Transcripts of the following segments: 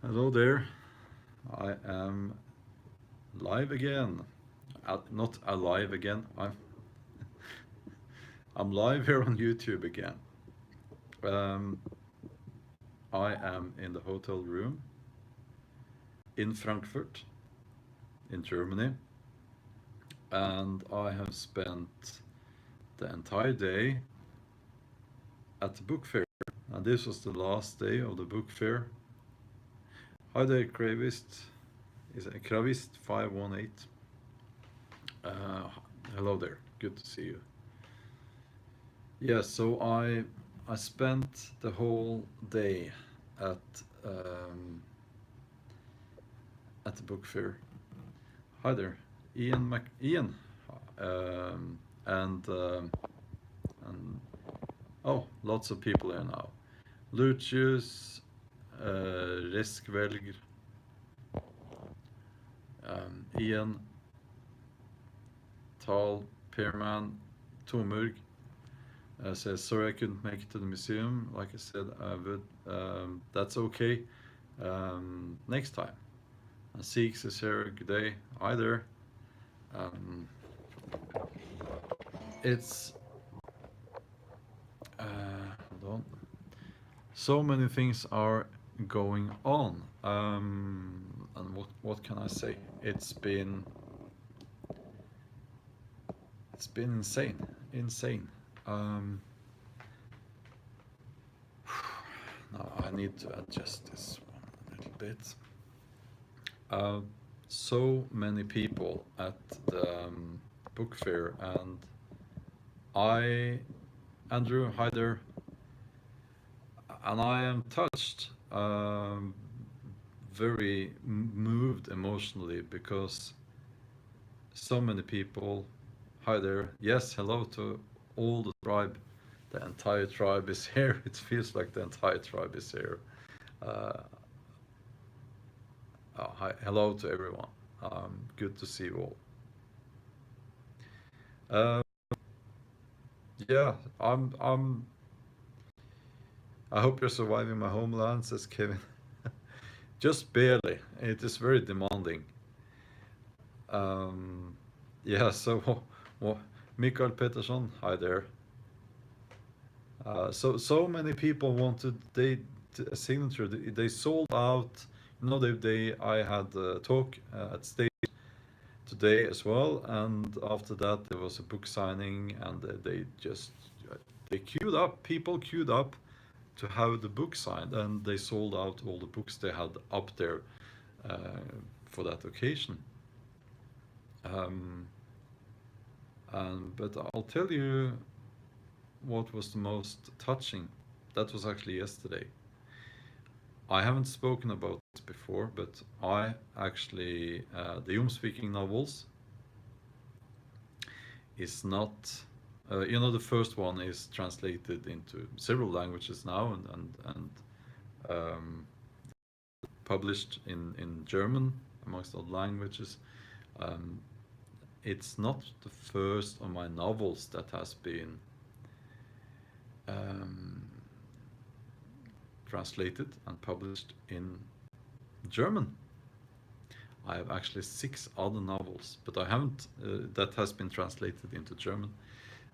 Hello there. I am live again. Not alive again. I'm live here on YouTube again. Um, I am in the hotel room in Frankfurt, in Germany, and I have spent the entire day at the book fair. And this was the last day of the book fair. Hi there, Kravist. Is it Kravist 518? Uh, Hello there. Good to see you. Yeah, so I spent the whole day at um, at the book fair. Hi there, Ian, um, and um, and oh, lots of people here now. Lucius, Riskvelg, Ian, Tal, Pearman, Tomurg says sorry I couldn't make it to the museum. Like I said, I would. That's okay. Next time. And Six is here. Good day. Hi there. Um, it's hold on. So many things are going on. And what can I say? It's been insane. Um, Now I need to adjust this one a little bit. Uh, so many people at the book fair, and I, Andrew, hi there, and I am touched, very moved emotionally because so many people. Hi there. Yes, hello to all the tribe. The entire tribe is here. It feels like the entire tribe is here. Uh, Hi, hello to everyone. Good to see you all. Uh, yeah, I hope you're surviving my homeland, says Kevin. Just barely. It is very demanding. Um, yeah, so Mikael Peterson, hi there. So many people wanted a signature. They sold out. I had a talk at stage today as well, and after that there was a book signing, and they just they queued up. People queued up to have the book signed, and they sold out all the books they had up there uh, for that occasion. Um, but I'll tell you what was the most touching. That was actually yesterday. I haven't spoken about this before, but I actually the speaking novels is not. The first one is translated into several languages now, and published in German, amongst other languages. Um, it's not the first of my novels that has been um, translated and published in German. I have actually six other novels, but I haven't. That has been translated into German.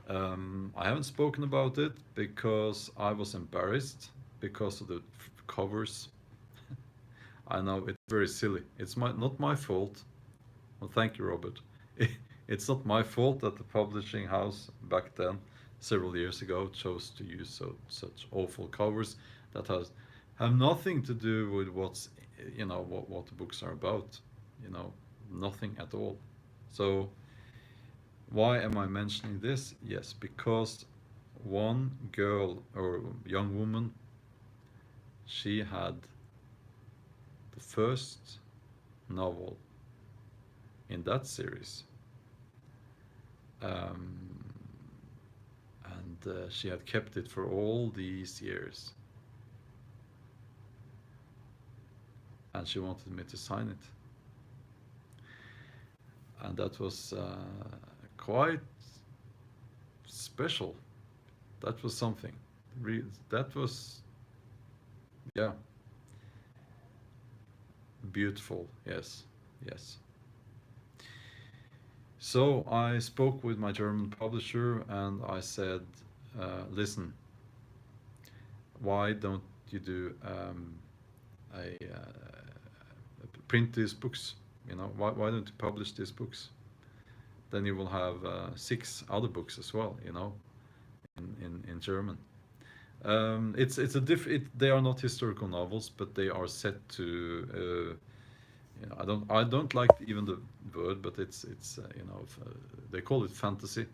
I haven't spoken about it because I was embarrassed because of the covers. I know it's very silly. It's not my fault. Well, thank you, Robert. It's not my fault that the publishing house back then, several years ago, chose to use such awful covers that have nothing to do with what the books are about. You know, nothing at all. So why am I mentioning this? Yes, because one girl or young woman, she had the first novel in that series. Um, and she had kept it for all these years, and she wanted me to sign it, and that was quite special. That was something. That was, yeah. beautiful. Yes, yes. So I spoke with my German publisher and I said, listen, why don't you do a print these books? You know, why don't you publish these books? Then you will have six other books as well. You know, in German. It's a they are not historical novels, but they are set to. You know, I don't like even the word, but it's you know, they call it fantasy.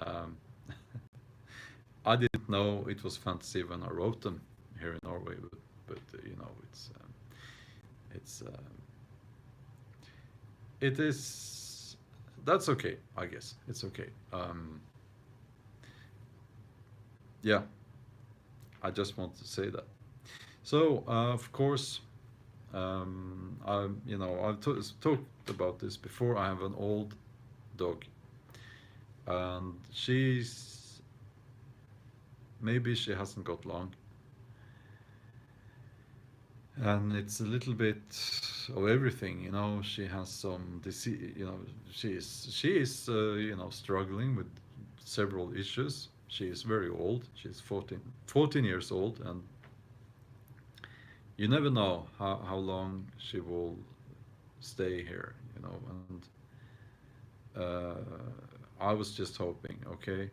Um, I didn't know it was fantasy when I wrote them here in Norway, but you know, it's it is that's okay, I guess it's okay. Yeah, I just want to say that. So of course, I you know I've talked about this before. I have an old dog, and maybe she hasn't got long, and it's a little bit of everything. You know, she has some disease. You know, she is you know, struggling with several issues. She is very old. She's 14 years old, and you never know how long she will stay here. You know, and I was just hoping, okay,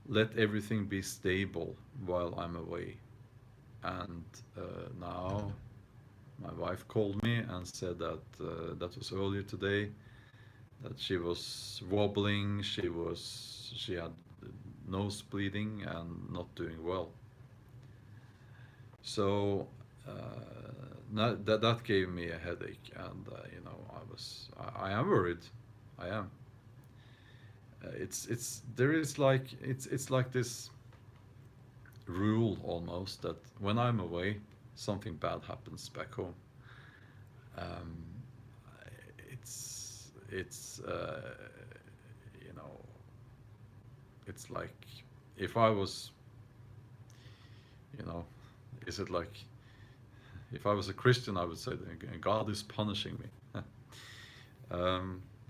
let everything be stable while I'm away. And now my wife called me and said that that was earlier today, that she was wobbling, she had nose bleeding and not doing well. So that gave me a headache, and you know, I am worried. I am. It's there is like it's like this rule almost that when I'm away, something bad happens back home. Um, it's you know, it's like if I was, you know, is it like if I was a Christian, I would say that God is punishing me.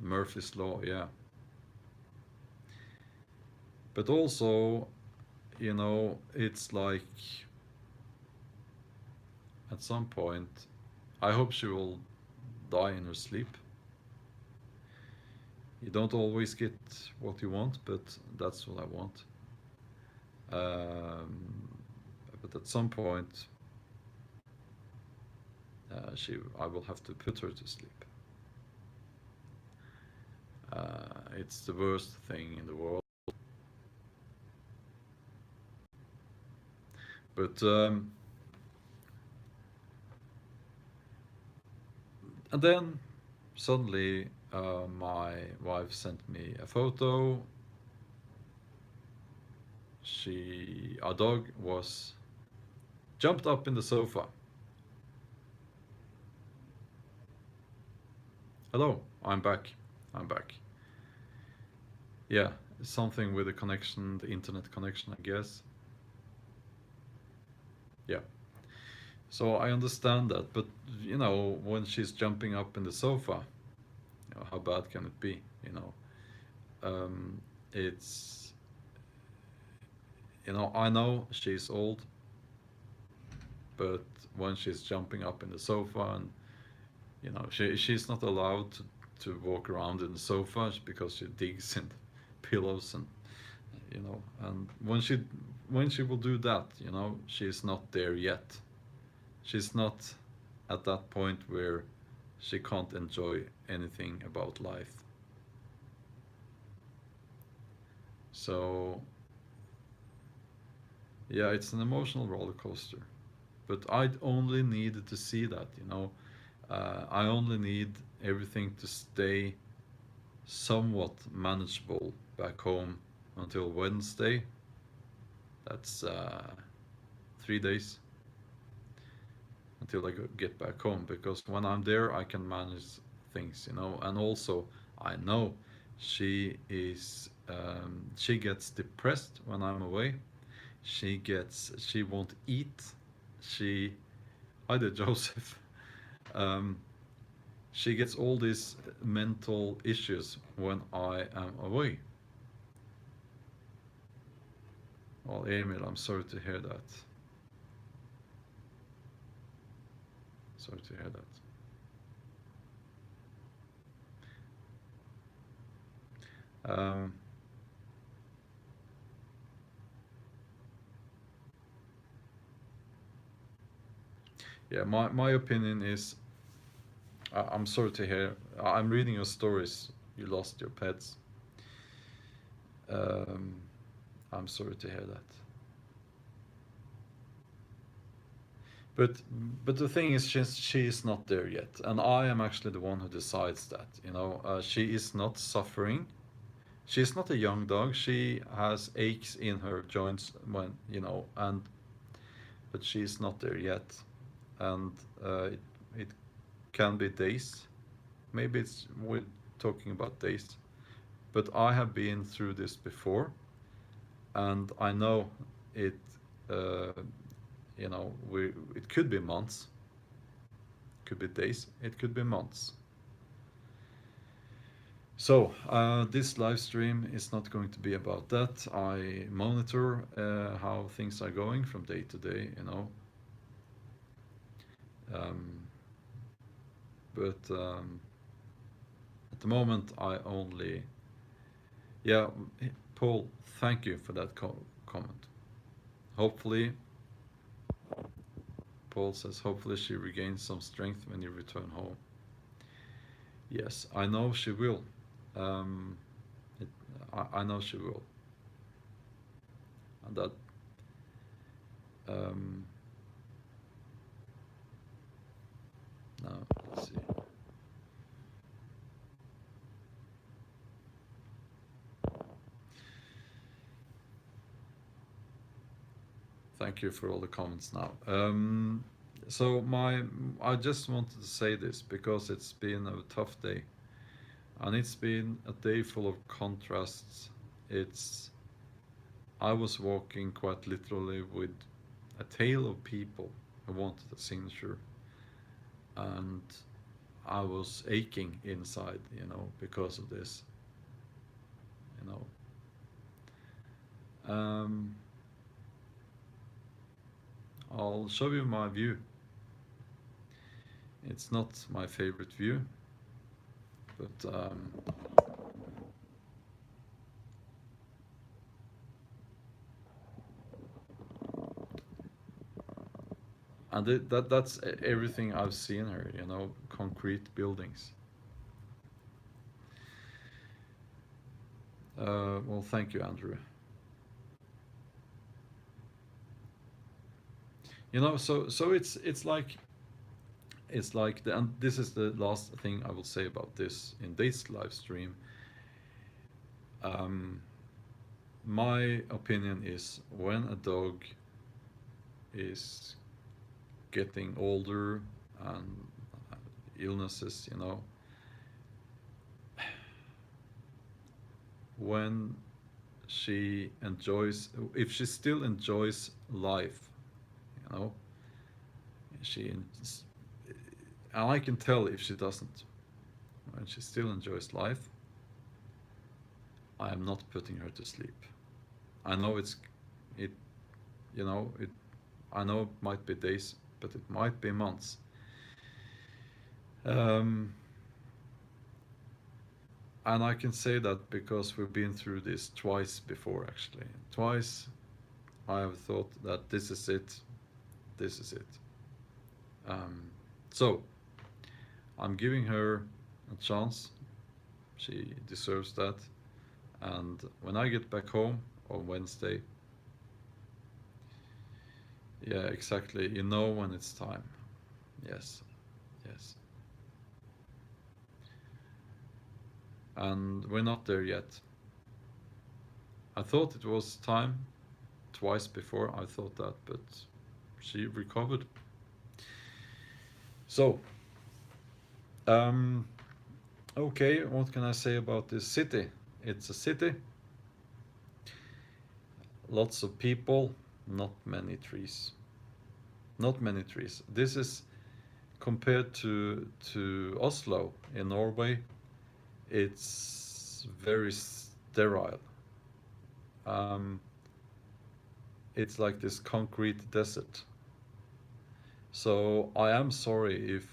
Murphy's law, yeah. But also, you know, it's like at some point, I hope she will die in her sleep. You don't always get what you want, but that's what I want. Um, but at some point, I will have to put her to sleep. It's the worst thing in the world. But and then suddenly, my wife sent me a photo. Our dog was jumped up in the sofa. Hello, I'm back. I'm back. Yeah, something with the connection, the internet connection, I guess. Yeah. So I understand that, but you know, when she's jumping up in the sofa, you know, how bad can it be? You know, um, it's you know, I know she's old, but when she's jumping up in the sofa, and you know, she's not allowed to walk around in the sofa because she digs in pillows, and you know, and when she will do that, you know, she's not there yet. She's not at that point where she can't enjoy anything about life. So yeah, it's an emotional roller coaster. But I only needed to see that, you know. I only need everything to stay somewhat manageable back home until Wednesday. That's 3 days until I get back home, because when I'm there, I can manage things, you know. And also, I know she gets depressed when I'm away. She won't eat. She, hi there, Joseph. Um, she gets all these mental issues when I am away. Well, Emil, I'm sorry to hear that. Sorry to hear that. Yeah, my opinion is, I'm sorry to hear. I'm reading your stories. You lost your pets. Um, I'm sorry to hear that. But but the thing is, she is not there yet, and I am actually the one who decides that. You know, she is not suffering. She is not a young dog. She has aches in her joints when and but she is not there yet, and it can be days. Maybe we're talking about days, but I have been through this before, and I know it. Uh, it could be months, could be days, it could be months. So this live stream is not going to be about that. I monitor how things are going from day to day, um, but at the moment I only, yeah, Paul, thank you for that comment. Hopefully, Paul says, hopefully she regains some strength when you return home. Yes, I know she will. Um, it, I know she will. And that, um, now, let's see. Thank you for all the comments now. So I just wanted to say this because it's been a tough day, and it's been a day full of contrasts. It's I was walking quite literally with a tail of people who wanted a signature, and I was aching inside, because of this, you know. I'll show you my view. It's not my favorite view, but and that's everything I've seen here, concrete buildings. Well, thank you, Andrew. So it's like and this is the last thing I will say about this in this live stream. Um, my opinion is when a dog is getting older and illnesses, when she enjoys, if she still enjoys life, you know, she, and I can tell if she doesn't. When she still enjoys life, I am not putting her to sleep. I know it, it, I know it might be days, but it might be months. Um, and I can say that because we've been through this twice before, actually. Twice I have thought that this is it, this is it. So I'm giving her a chance. She deserves that. And when I get back home on Wednesday, yeah, exactly. You know when it's time. Yes, yes. And we're not there yet. I thought it was time twice before. I thought that, but she recovered. So, okay, what can I say about this city? It's a city, lots of people, not many trees. Not many trees. This is compared to Oslo in Norway, it's very sterile. Um, it's like this concrete desert. So I am sorry if,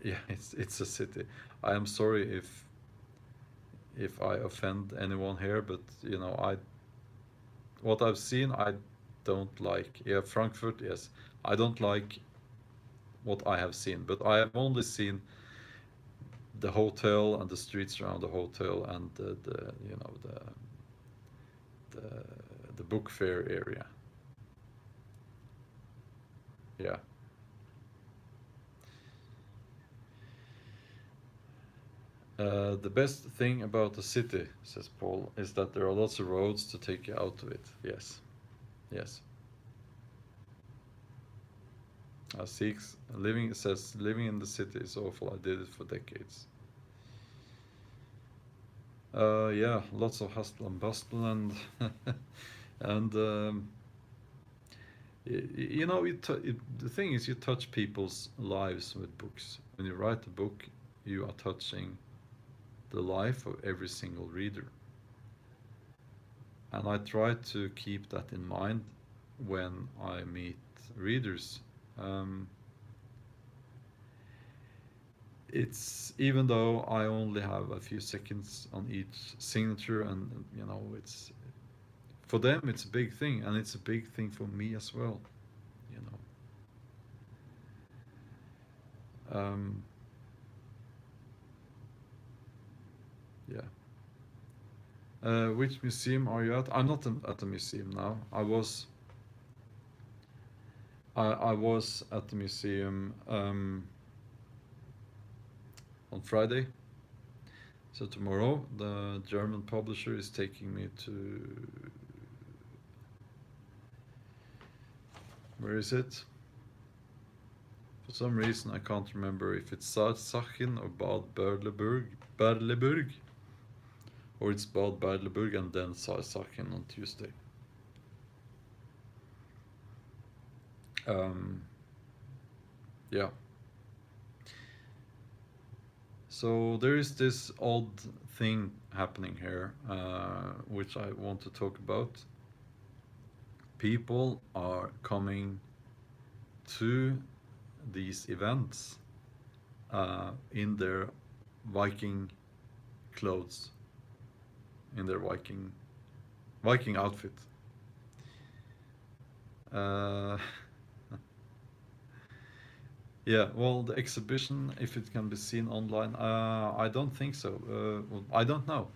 yeah, it's a city. I am sorry if I offend anyone here, but you know, what I've seen I don't like. Yeah, Frankfurt, yes. I don't like what I have seen, but I have only seen the hotel and the streets around the hotel and the you know the the book fair area. Yeah. The best thing about the city, says Paul, is that there are lots of roads to take you out of it. Yes, yes. Sikhs living says living in the city is awful. I did it for decades. Yeah, lots of hustle and bustle and you know the thing is you touch people's lives with books. When you write a book, you are touching the life of every single reader. And I try to keep that in mind when I meet readers. Um, it's even though I only have a few seconds on each signature, and you know, it's for them it's a big thing, and it's a big thing for me as well. You know, yeah. Which museum are you at? I'm not at the museum now. I was at the museum on Friday. So tomorrow, the German publisher is taking me to, where is it? For some reason, I can't remember if it's Sachsen or Bad Berleburg, or it's Bad Berleburg and then Sachsen on Tuesday. Yeah. So there is this odd thing happening here, which I want to talk about. People are coming to these events in their Viking clothes, in their Viking outfit. Uh, yeah, well, the exhibition, if it can be seen online, I don't think so. Well, I don't know.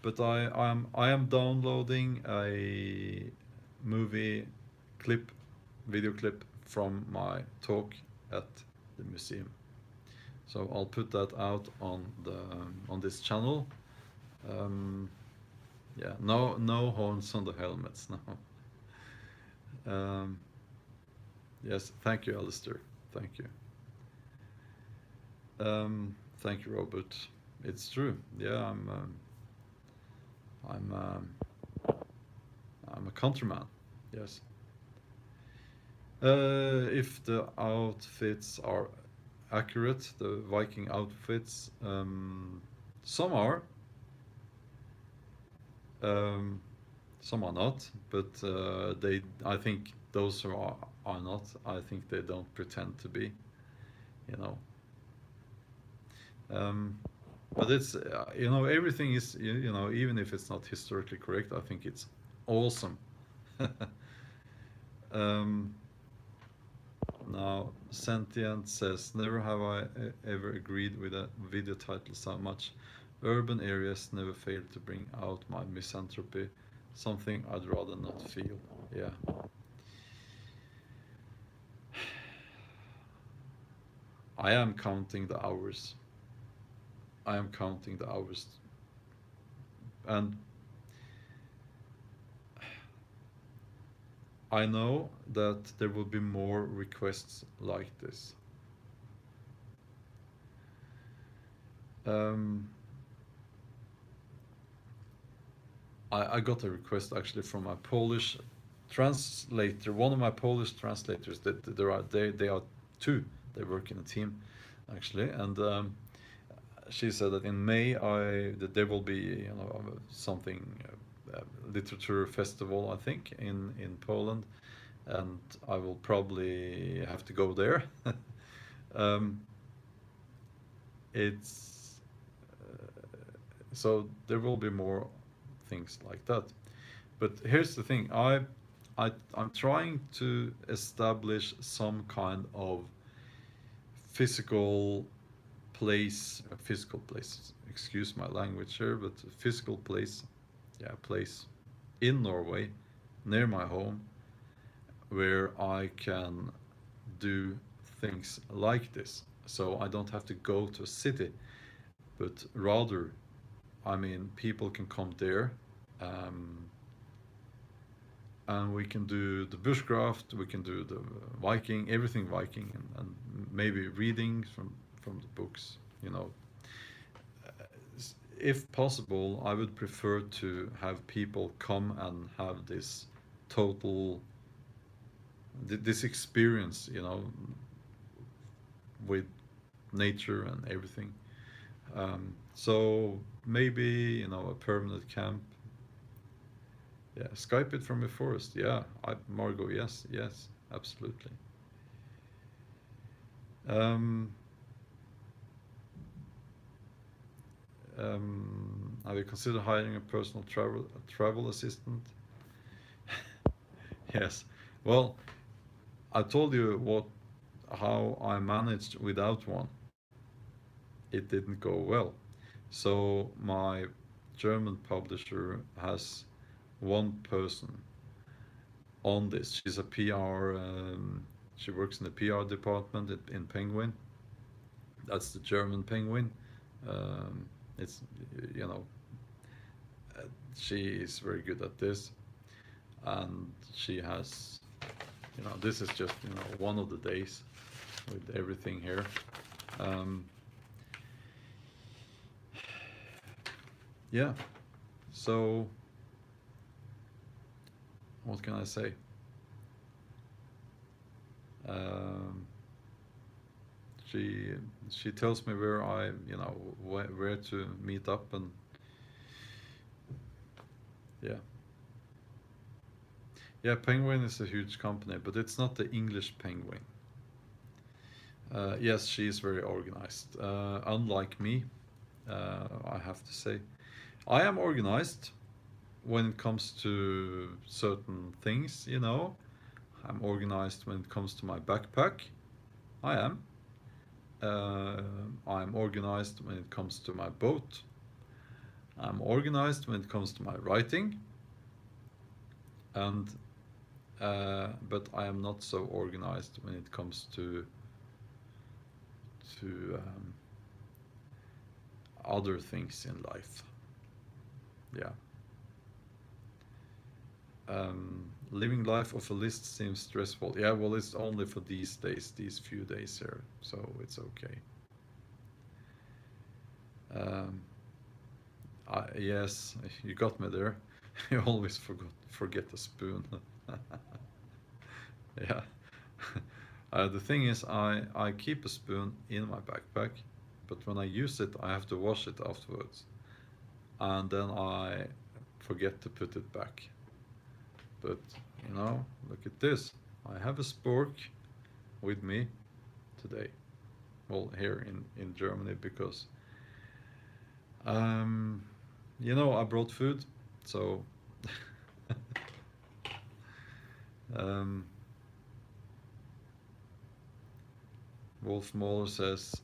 But I am downloading a movie clip, video clip from my talk at the museum. So I'll put that out on this channel. Yeah, no horns on the helmets now. Yes, thank you, Alistair. Thank you. Thank you, Robert. It's true. Yeah, I'm I'm a countryman. Yes. If the outfits are accurate, the Viking outfits, some are, um, some are not, but I think those who are not, I think they don't pretend to be, you know. But it's, you know, everything is, you know, even if it's not historically correct, I think it's awesome. um, Now, Sentient says, never have I ever agreed with a video title so much. Urban areas never fail to bring out my misanthropy, something I'd rather not feel. Yeah. I am counting the hours. I am counting the hours. And I know that there will be more requests like this. Um, I got a request actually from a Polish translator, one of my Polish translators, that they are two. They work in a team, actually, and she said that in May that there will be, you know, something, literature festival, I think, in Poland, and I will probably have to go there. um, it's So there will be more things like that. But here's the thing: I'm trying to establish some kind of physical physical place. Excuse my language here, but a physical place, yeah, place in Norway, near my home, where I can do things like this. So I don't have to go to a city, but rather, I mean, people can come there, um, and we can do the bushcraft, we can do the Viking, everything Viking, and maybe reading from the books. You know, if possible, I would prefer to have people come and have this total this experience, you know, with nature and everything. So maybe, you know, a permanent camp. Yeah, Skype it from a forest. Yeah, Margot. Yes, yes, absolutely. Um, have you considered hiring a personal travel assistant? Yes. Well, I told you how I managed without one. It didn't go well. So my German publisher has one person on this. She's a PR. She works in the PR department in Penguin. That's the German Penguin. It's, you know, she is very good at this, and she has, you know, this is just, you know, one of the days with everything here. Um, yeah. So what can I say? Um, she she tells me where you know, where to meet up, and yeah. Yeah, Penguin is a huge company, but it's not the English Penguin. Yes, she is very organized. Unlike me, I have to say, I am organized when it comes to certain things. You know, I'm organized when it comes to my backpack. I am. I'm organized when it comes to my boat. I'm organized when it comes to my writing, and but I am not so organized when it comes to other things in life. Yeah. Living life off a list seems stressful. Yeah, well, it's only for these days, these few days here, so it's okay. Um, yes, you got me there. You always forget the spoon. Yeah. The thing is, I keep a spoon in my backpack, but when I use it, I have to wash it afterwards, and then I forget to put it back. But you know, look at this. I have a spork with me today. Well, here in Germany, because um, you know, I brought food, so um, Wolf Mahler says,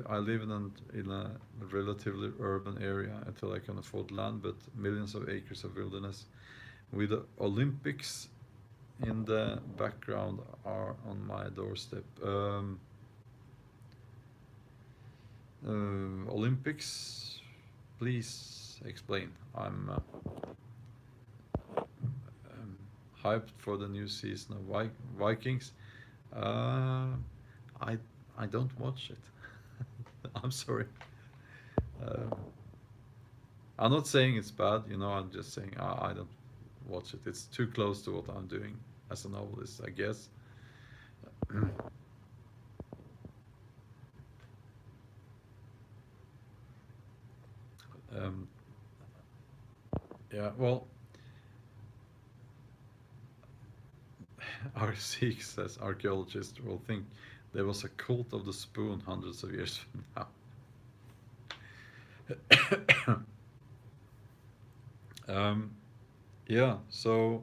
I live in a relatively urban area until I can afford land, but millions of acres of wilderness. With the Olympics in the background are on my doorstep. Olympics, please explain. I'm hyped for the new season of Vikings. Uh, I I don't watch it. I'm sorry. Um, I'm not saying it's bad, you know. I'm just saying I don't watch it. It's too close to what I'm doing as a novelist, I guess. Yeah, well, our Sikhs, says archaeologists, will think there was a cult of the spoon hundreds of years from now. um, yeah, so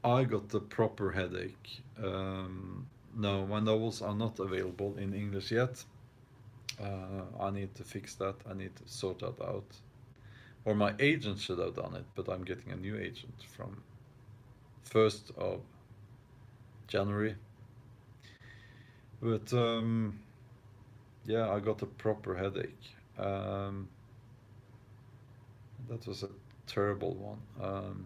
I got the proper headache. No, my novels are not available in English yet. I need to fix that. I need to sort that out. Or my agent should have done it, but I'm getting a new agent from 1st of January. But yeah, I got a proper headache. That was a terrible one.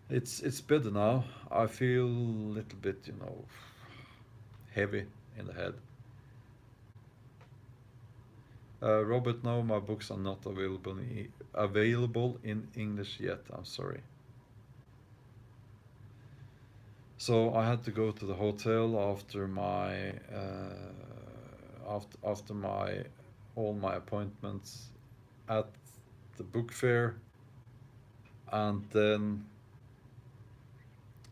It's better now. I feel a little bit, heavy in the head. Robert, no, my books are not available in English yet. I'm sorry. So I had to go to the hotel after my all my appointments at the book fair, and then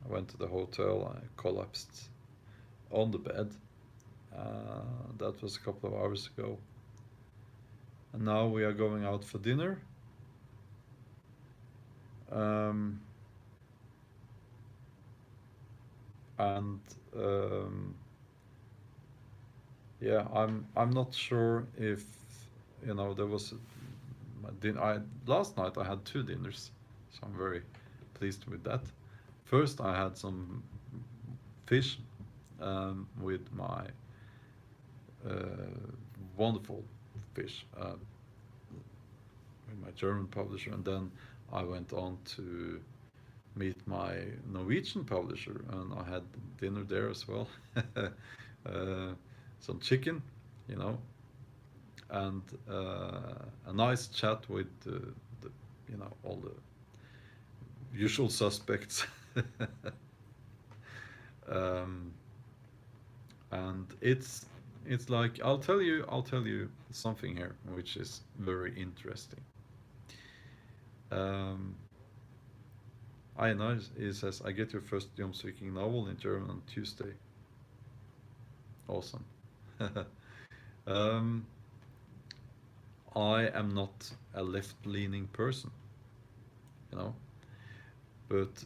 I went to the hotel. I collapsed on the bed. That was a couple of hours ago. And now we are going out for dinner. Um, and yeah, I'm not sure if there was last night I had two dinners, so I'm very pleased with that. First, I had some fish with my wonderful fish with my German publisher, and then I went on to meet my Norwegian publisher, and I had dinner there as well. Some chicken, you know, and a nice chat with all the usual suspects. um, and it's like I'll tell you something here which is very interesting. Um, I know it says I get your first Jom speaking novel in German on Tuesday. Awesome. um, I am not a left-leaning person, you know, but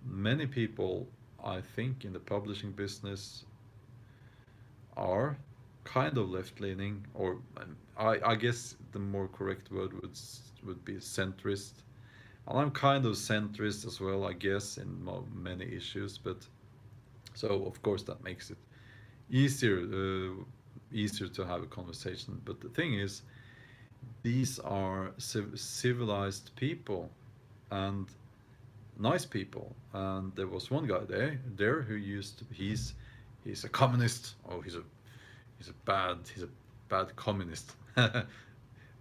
many people, I think, in the publishing business are kind of left-leaning, or I guess the more correct word would be centrist. And I'm kind of centrist as well, I guess, in many issues. But so of course that makes it easier to have a conversation. But the thing is, these are civilized people and nice people. And there was one guy there who he's a communist. Oh, he's a bad communist.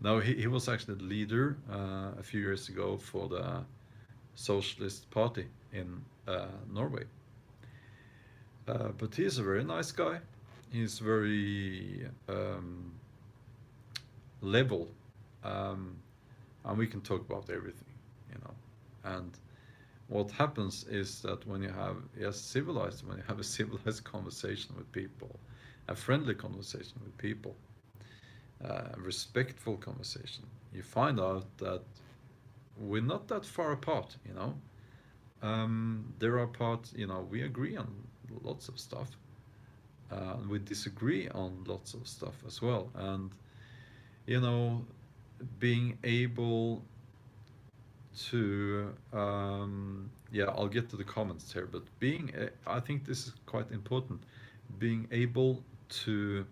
No, he was actually the leader a few years ago for the Socialist Party in Norway. But he's a very nice guy. He's very level, um, and we can talk about everything, you know. And what happens is that when you have when you have a civilized conversation with people, a friendly conversation with people, a respectful conversation, you find out that we're not that far apart, you know. There are parts, we agree on lots of stuff. We disagree on lots of stuff as well. And, you know, being able to, yeah, I'll get to the comments here, but I think this is quite important, being able to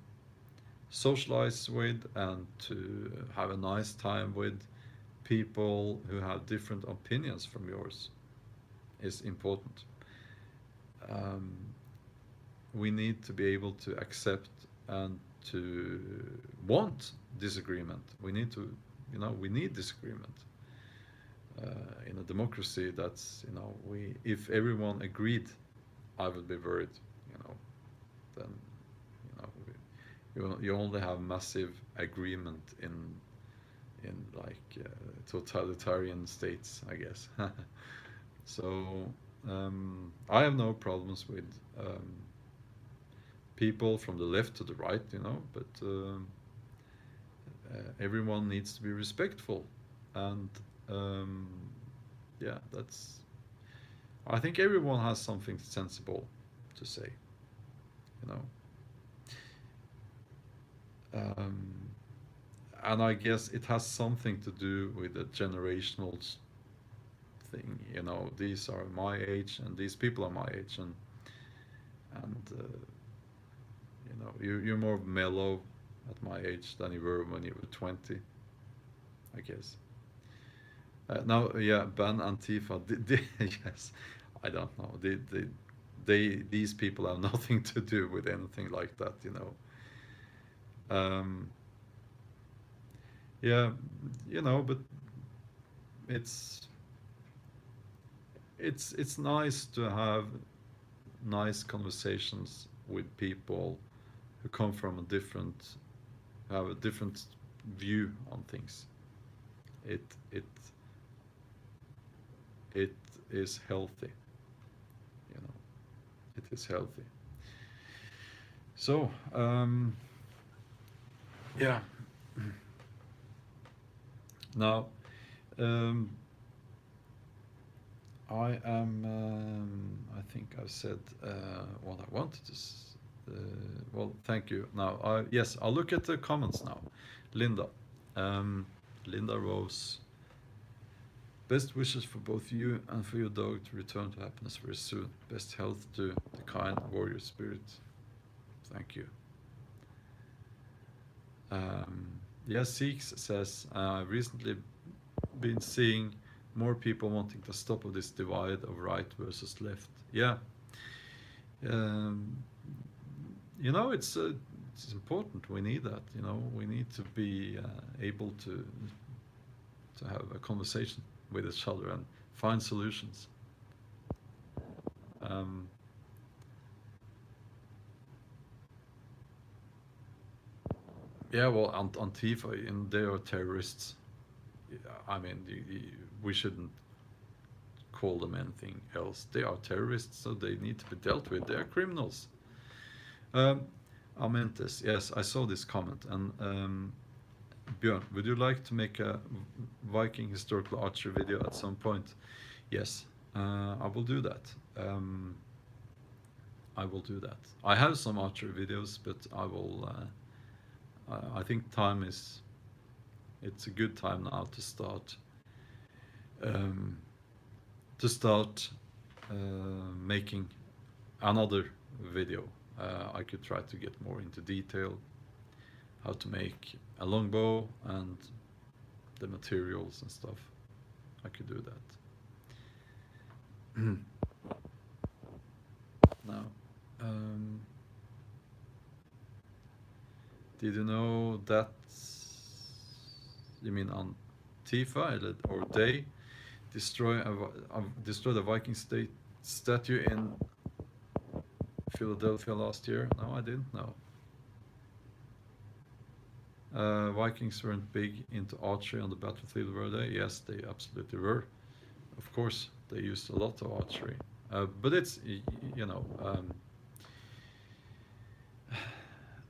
socialize with and to have a nice time with people who have different opinions from yours is important. Um, we need to be able to accept and to want disagreement. We need disagreement. In a democracy, if everyone agreed, I would be worried, then, you only have massive agreement in in like totalitarian states, I guess. So I have no problems with people from the left to the right, you know, but everyone needs to be respectful, and um, yeah, that's. I think everyone has something sensible to say, you know. Um, and I guess it has something to do with the generational thing. You know, these are my age, and these people are my age, and you know, you're more mellow at my age than you were when you were 20, I guess. Now, yeah, ban Antifa. Yes, I don't know. These people have nothing to do with anything like that, you know. Um, yeah, you know, but it's it's nice to have nice conversations with people who come from a different, have a different view on things. It it it is healthy, you know. It is healthy. So yeah. Now um, I am. I think I've said what I wanted to. Well, thank you. Now, yes, I'll look at the comments now. Linda, um, Linda Rose. Best wishes for both you and for your dog to return to happiness very soon. Best health to the kind warrior spirit. Thank you. Yes, Six says I've recently been seeing more people wanting to stop of this divide of right versus left. Yeah, um, you know, it's important. We need that. You know, we need to be able to have a conversation with each other and find solutions. Um, yeah, well, Antifa, and they are terrorists. Yeah, I mean, we shouldn't call them anything else. They are terrorists, so they need to be dealt with. They are criminals. Um, Amentes, yes, I saw this comment. And Björn, would you like to make a Viking historical archery video at some point? Yes, I will do that. I will do that. I have some archery videos, but I will. I think time is. It's a good time now to start. Um, to start making another video. I could try to get more into detail how to make a longbow and the materials and stuff. I could do that. Now, um, did you know that? You mean Antifa or they destroyed a Viking state statue in Philadelphia last year? No, I didn't know. Vikings weren't big into archery on the battlefield, were they? Yes, they absolutely were. Of course, they used a lot of archery. But it's, you know,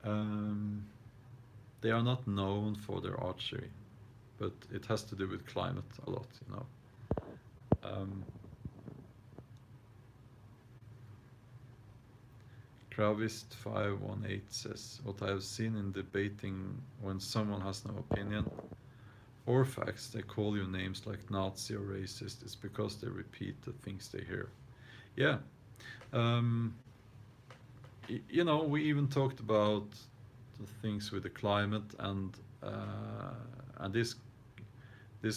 um, they are not known for their archery, but it has to do with climate a lot, you know. Kravist518 says, what I have seen in debating, when someone has no opinion or facts, they call you names like Nazi or racist. It's because they repeat the things they hear. Yeah. You know, we even talked about the things with the climate, and this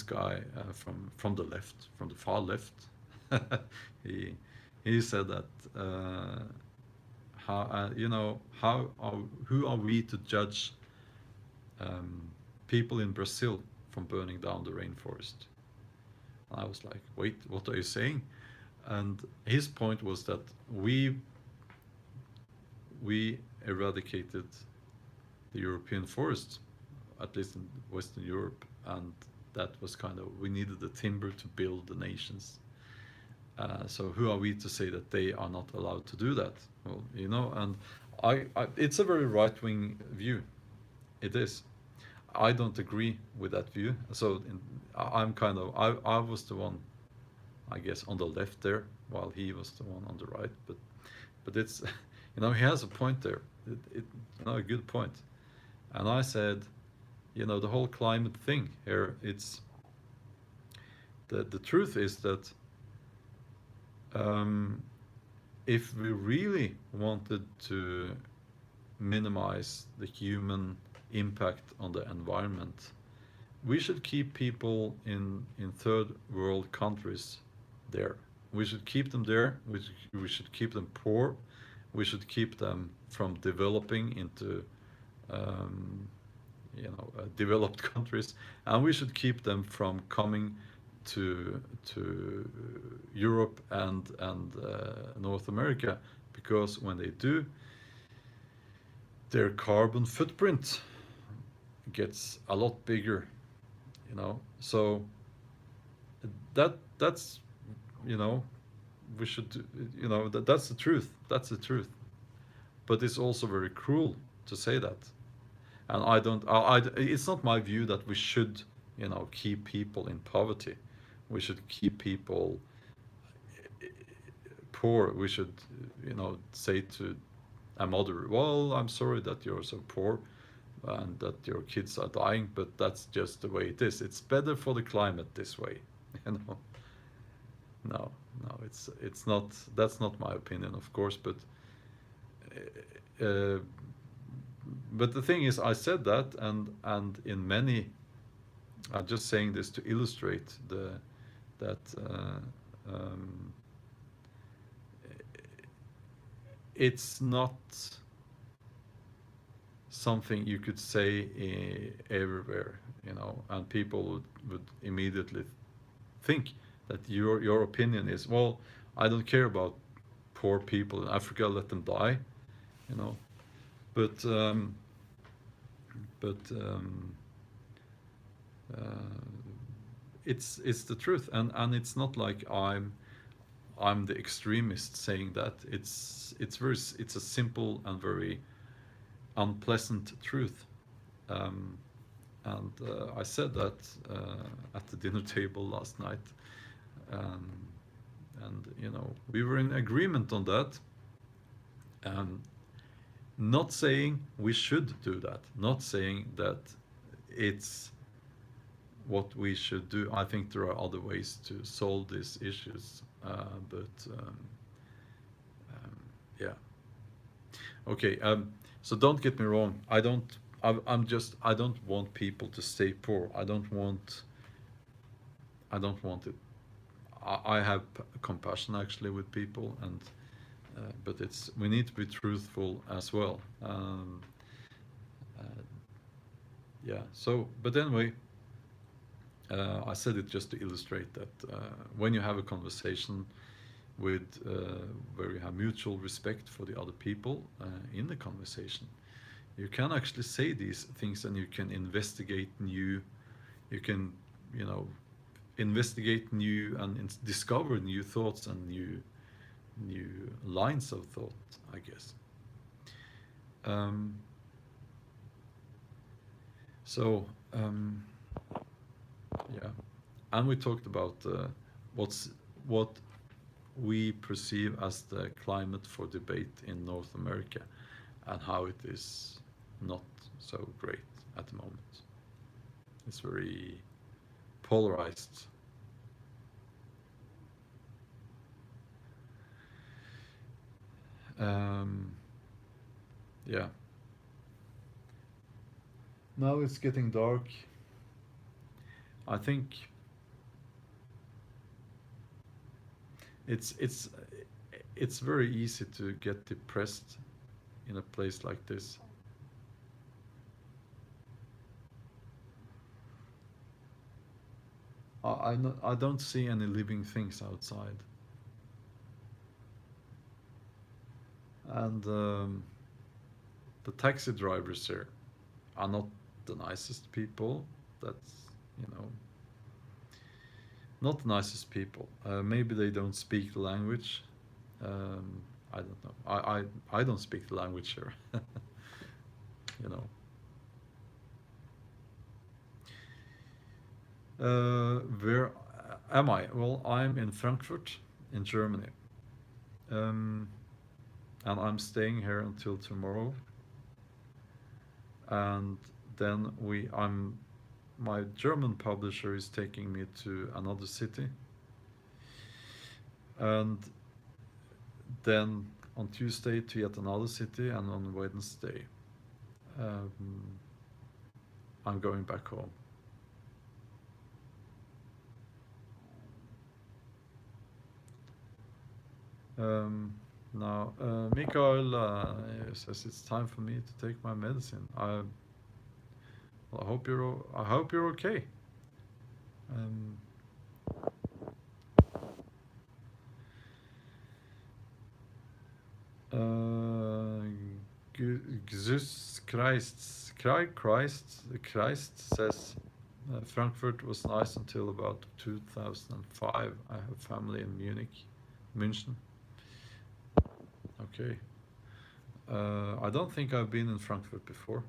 guy from the left, from the far left, he he said that how you know, who are we to judge people in Brazil from burning down the rainforest? And I was like, wait, what are you saying? And his point was that we eradicated the European forests at least in Western Europe, and that was kind of, we needed the timber to build the nations. So who are we to say that they are not allowed to do that? Well, you know, and it's a very right-wing view. It is. I don't agree with that view. So I'm kind of, I was the one, I guess, on the left there, while he was the one on the right. But it's, you know, he has a point there. You know, a good point. And I said, you know, the whole climate thing here, it's the truth is that if we really wanted to minimize the human impact on the environment, we should keep people in third world countries there. We should keep them there. We should keep them poor. We should keep them from developing into you know, developed countries, and we should keep them from coming to Europe and North America, because when they do, their carbon footprint gets a lot bigger, you know. So that's, you know, we should, you know, that's the truth. That's the truth. But it's also very cruel to say that. And I don't, it's not my view that we should, you know, keep people in poverty. We should keep people poor. We should, you know, say to a mother, well, I'm sorry that you're so poor and that your kids are dying, but that's just the way it is. It's better for the climate this way, you know. No, no, it's not. That's not my opinion, of course. Uh, but the thing is, I said that, and in many, I'm just saying this to illustrate that um, it's not something you could say everywhere, you know, and people would immediately think that your opinion is, well, I don't care about poor people in Africa, let them die, you know. But but uh, it's the truth, and it's not like I'm the extremist saying that. It's a simple and very unpleasant truth. Um, and I said that at the dinner table last night, um, and you know, we were in agreement on that. Um, Not saying we should do that, not saying that it's what we should do. I think there are other ways to solve these issues, yeah. Okay, so don't get me wrong. I don't want people to stay poor. I don't want it. I have compassion actually with people, and but we need to be truthful as well. Uh, yeah. So, but anyway, I said it just to illustrate that when you have a conversation with where you have mutual respect for the other people in the conversation, you can actually say these things, and you can investigate new. You can, you know, investigate new and discover new thoughts and new lines of thought, I guess. Um, so yeah, and we talked about what we perceive as the climate for debate in North America, and how it is not so great at the moment. It's very polarized. Yeah. Now it's getting dark. I think it's it's it's very easy to get depressed in a place like this. I don't see any living things outside, and the taxi drivers here are not the nicest people. That's, you know, not the nicest people. Maybe they don't speak the language. I don't know. I don't speak the language here. You know. Where am I? Well, I'm in Frankfurt, in Germany, um, and I'm staying here until tomorrow. And then my German publisher is taking me to another city, and then on Tuesday to yet another city, and on Wednesday, um, I'm going back home. Um, Now, Mikael says it's time for me to take my medicine. Well, I hope you're okay. Um, uh, Jesus Christ says Frankfurt was nice until about 2005. I have family in München. Okay. I don't think I've been in Frankfurt before.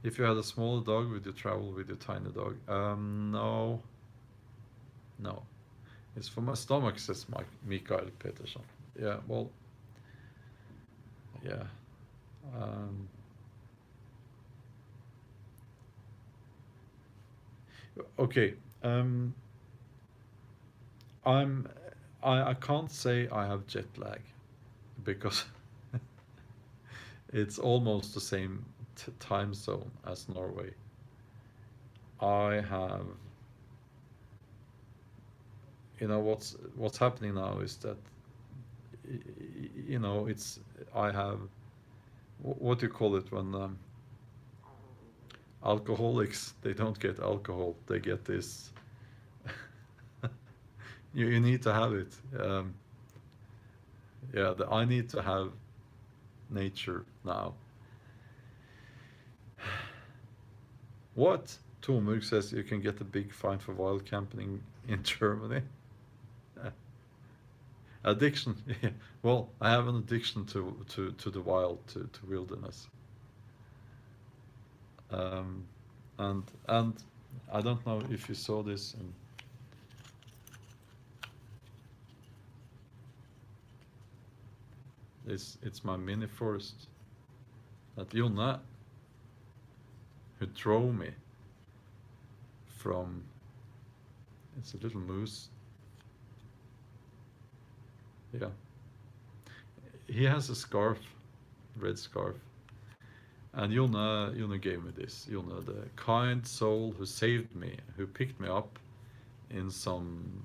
If you had a smaller dog, would you travel with your tiny dog? No. No. It's for my stomach, says Mikael Peterson. Yeah, well, yeah. Um, okay. I'm. I can't say I have jet lag because it's almost the same time zone as Norway. I have. You know what's happening now is that you know it's I have what do you call it when alcoholics they don't get alcohol, they get this. You need to have it. Yeah, I need to have nature now. What? Tomurg says you can get a big fine for wild camping in Germany. Addiction. Yeah. Well, I have an addiction to the wild, to wilderness. Um, and I don't know if you saw this. It's my mini forest that Jonna, who drove me from. It's a little moose. Yeah. He has a scarf, red scarf. And Jonna gave me this. Jonna, the kind soul who saved me, who picked me up in some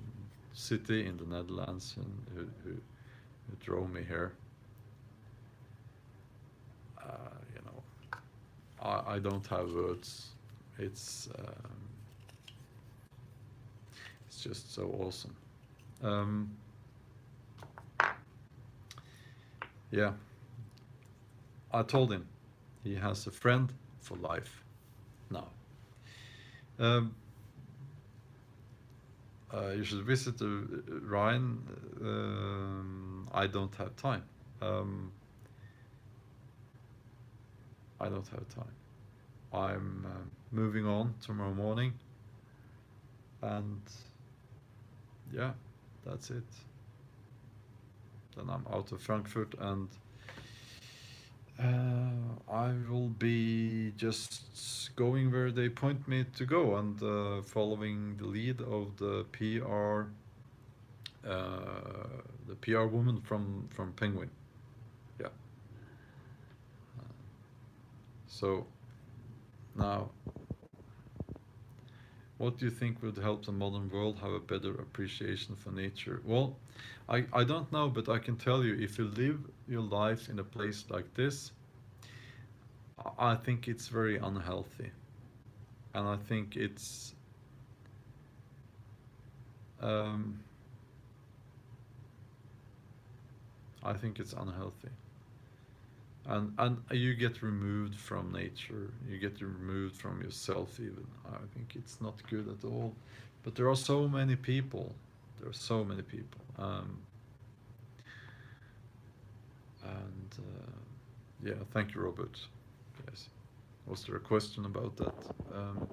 city in the Netherlands, and who drove me here. You know, I don't have words. It's just so awesome. Yeah, I told him he has a friend for life now. Um, you should visit the Rhine. I don't have time. I don't have time. I'm moving on tomorrow morning, and yeah, that's it. Then I'm out of Frankfurt, and I will be just going where they point me to go, and following the lead of the PR woman from Penguin. Yeah. So now, what do you think would help the modern world have a better appreciation for nature? Well, I don't know, but I can tell you, if you live your life in a place like this, I think it's very unhealthy. And I think um, I think it's unhealthy. and you get removed from nature, you get removed from yourself even. I think it's not good at all. But there are so many people. There are so many people. And yeah, thank you, Robert. Yes. Was there a question about that? Um,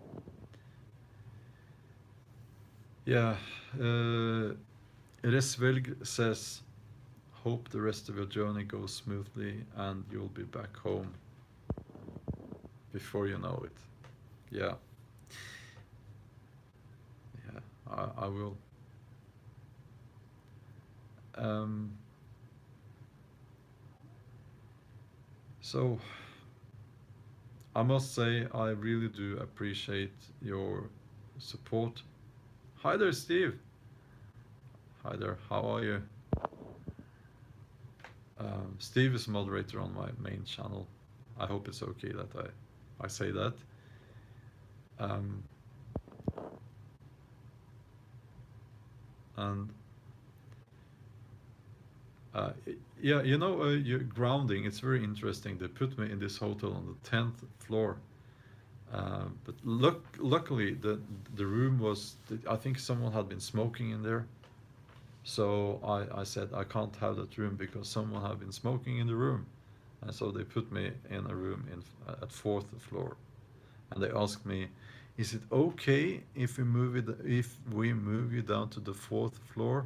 yeah. Uh, Resvelg says, hope the rest of your journey goes smoothly and you'll be back home before you know it. Yeah, yeah, I will. Um, so I must say I really do appreciate your support. Hi there, Steve. Hi there. How are you? Steve is moderator on my main channel. I hope it's okay that I say that. Um, and uh, yeah, you know, your grounding. It's very interesting. They put me in this hotel on the 10th floor. But luckily, the room was. I think someone had been smoking in there, so I said I can't have that room because someone had been smoking in the room, and so they put me in a room at fourth floor, and they asked me, "Is it okay if we move you down to the fourth floor?"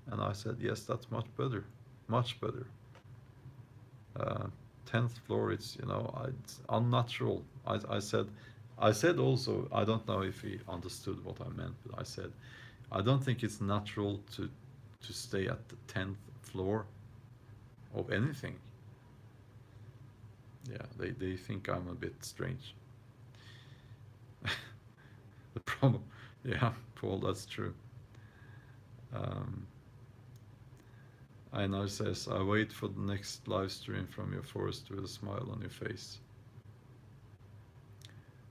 And I said, "Yes, that's much better, much better." Uh, 10th floor, it's unnatural. I said also, I don't know if he understood what I meant, but I said I don't think it's natural to stay at the 10th floor of anything. Yeah, they think I'm a bit strange. The problem, yeah, Paul, that's true. um, Einar says, I wait for the next live stream from your forest with a smile on your face.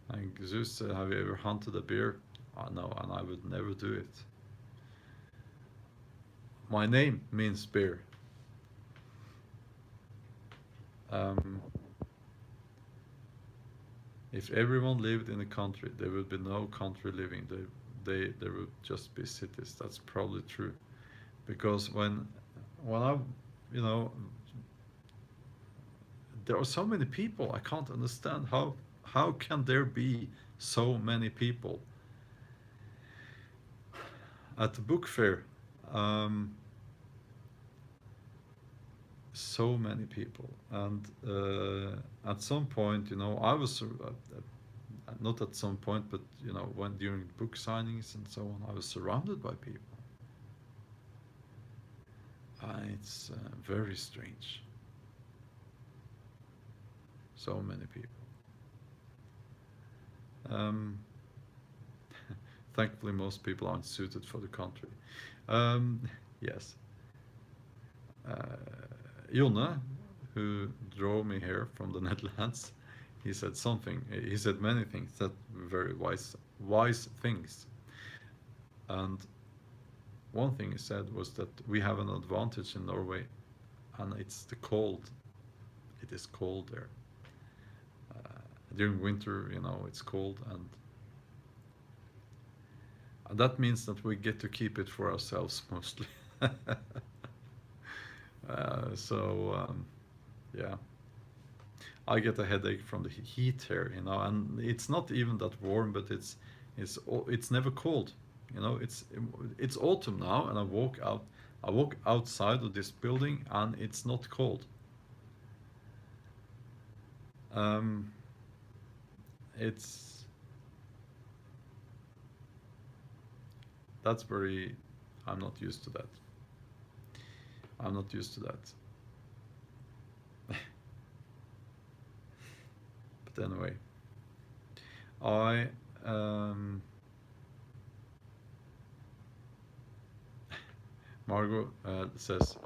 And Zeus said, have you ever hunted a bear? No, and I would never do it. My name means bear. Um, if everyone lived in a country, there would be no country living. There would just be cities. That's probably true. Because when I, you know, there are so many people. I can't understand how can there be so many people at the book fair. Um, so many people, and at some point, I was not at some point, but when during book signings and so on, I was surrounded by people. It's very strange. So many people. Um, Thankfully, most people aren't suited for the country. Um, yes. Uh, Jonna, who drove me here from the Netherlands, he said something. He said many things that were very wise things. And one thing he said was that we have an advantage in Norway, and it's the cold. It is cold there. During winter, it's cold, and that means that we get to keep it for ourselves mostly. So yeah, I get a headache from the heat here, and it's not even that warm, but it's never cold. It's autumn now, and I walk outside of this building, and it's not cold. Um, it's that's very. I'm not used to that. I'm not used to that. But anyway, I Margot says,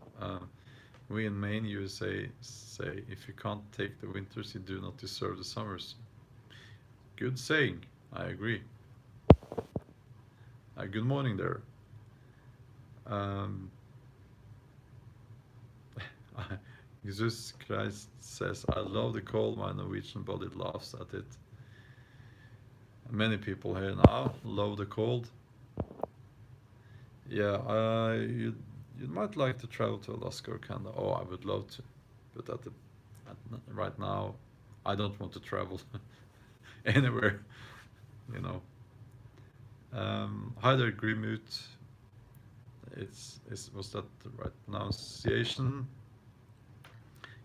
we in Maine, USA say, if you can't take the winters, you do not deserve the summers. Good saying. I agree. Good morning there. Jesus Christ says, I love the cold, my Norwegian body laughs at it. Many people here now love the cold. Yeah, you might like to travel to Alaska or Canada. Oh, I would love to, but right now, I don't want to travel anywhere. You know. Hi there, Grimut. Was that the right pronunciation?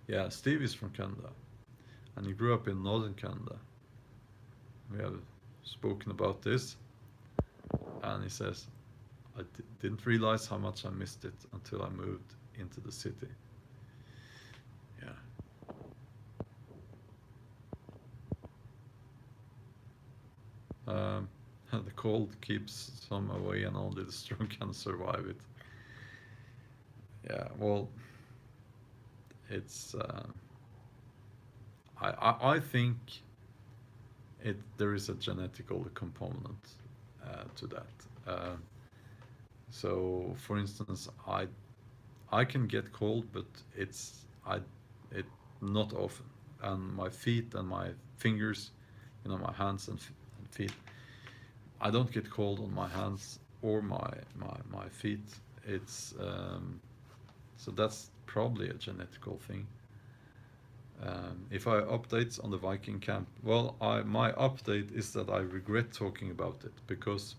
Yeah, Steve is from Canada, and he grew up in northern Canada. We have spoken about this, and he says, I didn't realize how much I missed it until I moved into the city. Yeah. The cold keeps some away, and only the strong can survive it. Yeah, well, it's. I think there is a genetical component to that. So, for instance, I can get cold, but it not often, and my feet and my fingers, my hands and feet. I don't get cold on my hands or my feet. It's so that's probably a genetical thing. If I updates on the Viking camp, well, my update is that I regret talking about it because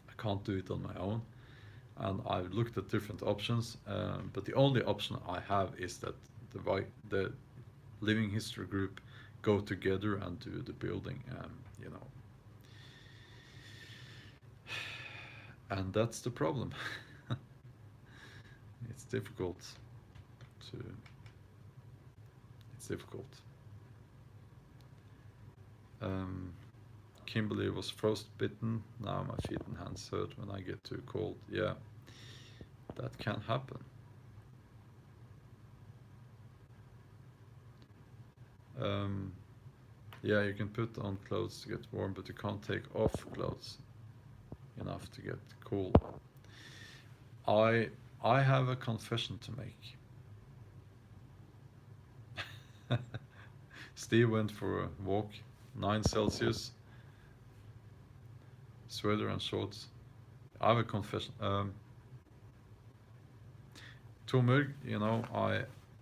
I can't do it on my own, and I've looked at different options, but the only option I have is that the Living History group go together and do the building, and that's the problem. It's difficult to. It's difficult. Kimberly was frostbitten. Now my feet and hands hurt when I get too cold. Yeah, that can happen. Yeah, you can put on clothes to get warm, but you can't take off clothes enough to get cool. I have a confession to make. Steve went for a walk, 9 Celsius, sweater and shorts. I have a confession. Tomug,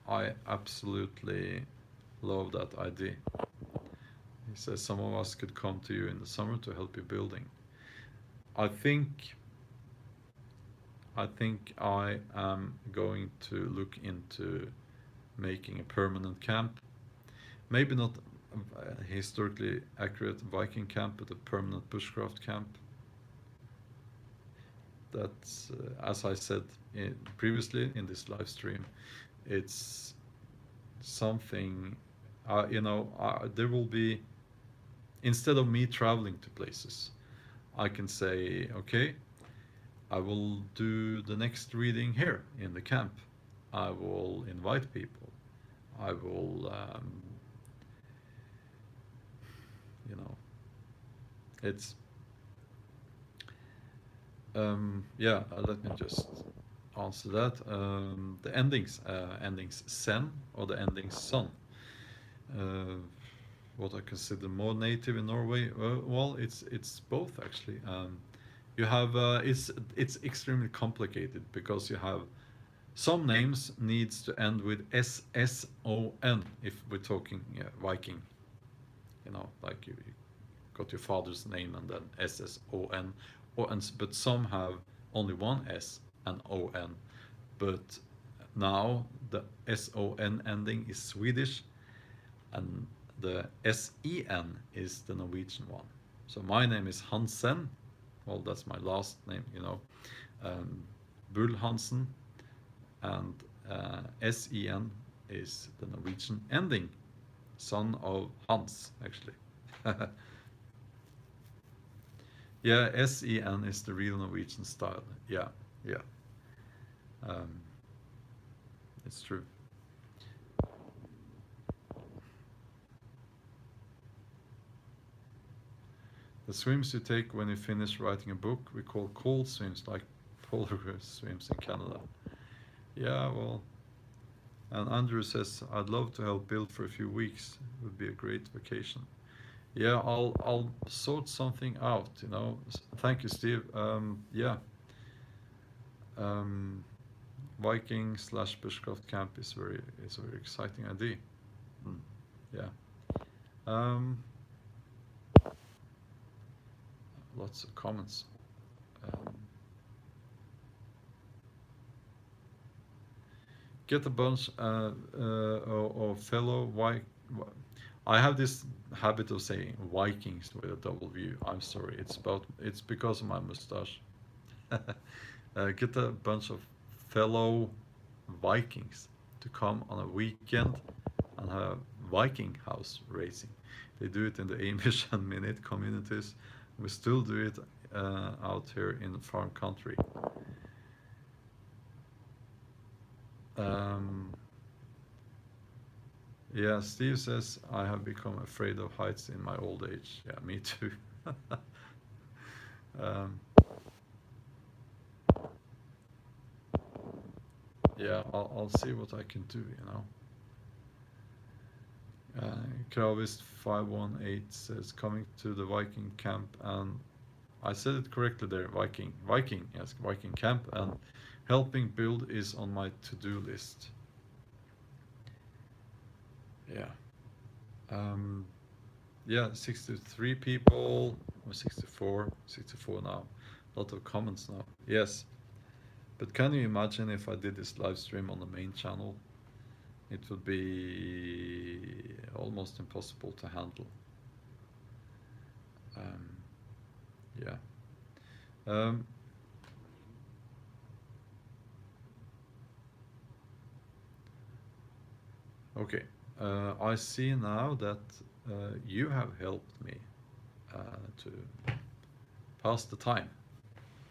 I absolutely love that idea. He says some of us could come to you in the summer to help you building. I think I am going to look into making a permanent camp. Maybe not a historically accurate Viking camp, but a permanent bushcraft camp. That's, as I said previously in this live stream, it's something, there will be, instead of me traveling to places, I can say, okay, I will do the next reading here in the camp. I will invite people. I will, it's, yeah, let me just answer that. The endings sen or the endings son. What I consider more native in Norway. Well, it's both actually. You have it's extremely complicated because you have some names needs to end with SSON if we're talking Viking. Like you got your father's name and then SSON, but some have only one S and ON. But now the SON ending is Swedish, and the SEN is the Norwegian one. So my name is Hansen. Well, that's my last name, Bull-Hansen, and SEN is the Norwegian ending, son of Hans, actually. Yeah, SEN is the real Norwegian style. Yeah. It's true. The swims you take when you finish writing a book, we call cold swims, like polar swims in Canada. Yeah, well, And Andrew says, I'd love to help build for a few weeks. It would be a great vacation. Yeah, I'll sort something out, you know. Thank you, Steve. Yeah. Um, Viking slash bushcraft camp is it's a very exciting idea. Mm, yeah. Um, Lots of comments. Um, get a bunch of fellow I have this habit of saying Vikings with a double V. I'm sorry. It's because of my mustache. Get a bunch of fellow Vikings to come on a weekend and have Viking house racing. They do it in the Amish and Minute communities. We still do it out here in farm country. Um, yeah, Steve says, I have become afraid of heights in my old age. Yeah, me too. um, yeah, I'll see what I can do, you know. Kravist518 says, coming to the Viking camp, and I said it correctly there, Viking, yes, Viking camp, and helping build is on my to-do list. Yeah. Yeah, 63 people, or 64 now. A lot of comments now. Yes. But can you imagine if I did this live stream on the main channel? It would be almost impossible to handle. Yeah. Okay. I see now that you have helped me to pass the time,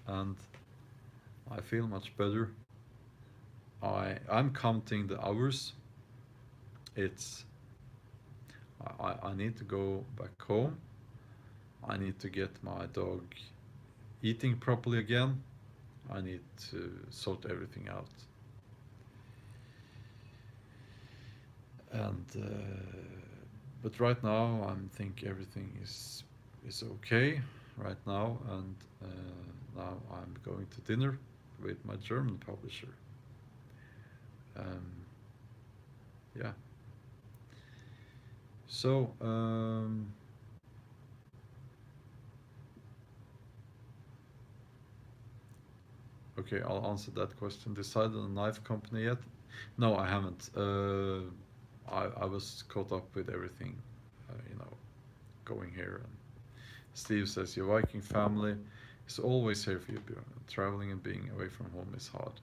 and I feel much better. I'm counting the hours. It's I need to go back home. I need to get my dog eating properly again. I need to sort everything out. And but right now I think everything is okay right now, and now I'm going to dinner with my German publisher. Yeah. So okay, I'll answer that question. Decided on a knife company yet? No, I haven't. I was caught up with everything, you know, going here. And Steve says your Viking family is always here for you. Traveling and being away from home is hard.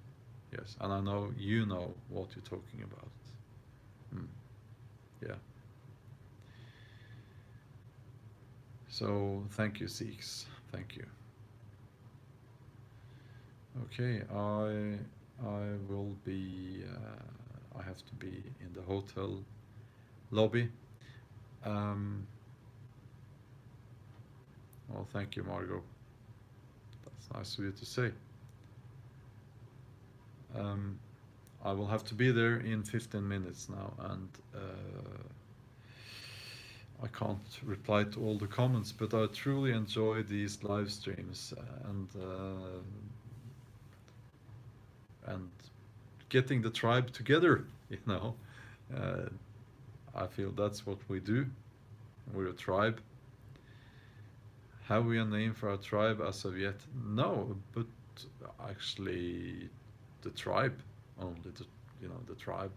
Yes, and I know you know what you're talking about. Yeah. So thank you, Sikhs. Thank you. Okay, I will be. I have to be in the hotel lobby. Well, thank you, Margot. That's nice of you to say. I will have to be there in 15 minutes now, and I can't reply to all the comments, but I truly enjoy these live streams and getting the tribe together, you know. I feel that's what we do. We're a tribe. Have we a name for our tribe as of yet? No, but actually the tribe, only the tribe.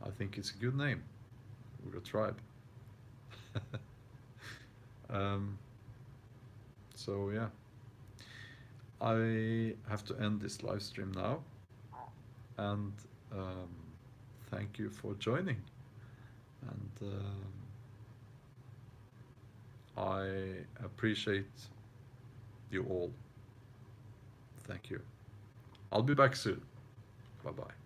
I think it's a good name. We're a tribe. So yeah, I have to end this live stream now, and thank you for joining, and I appreciate you all. Thank you. I'll be back soon. Bye bye.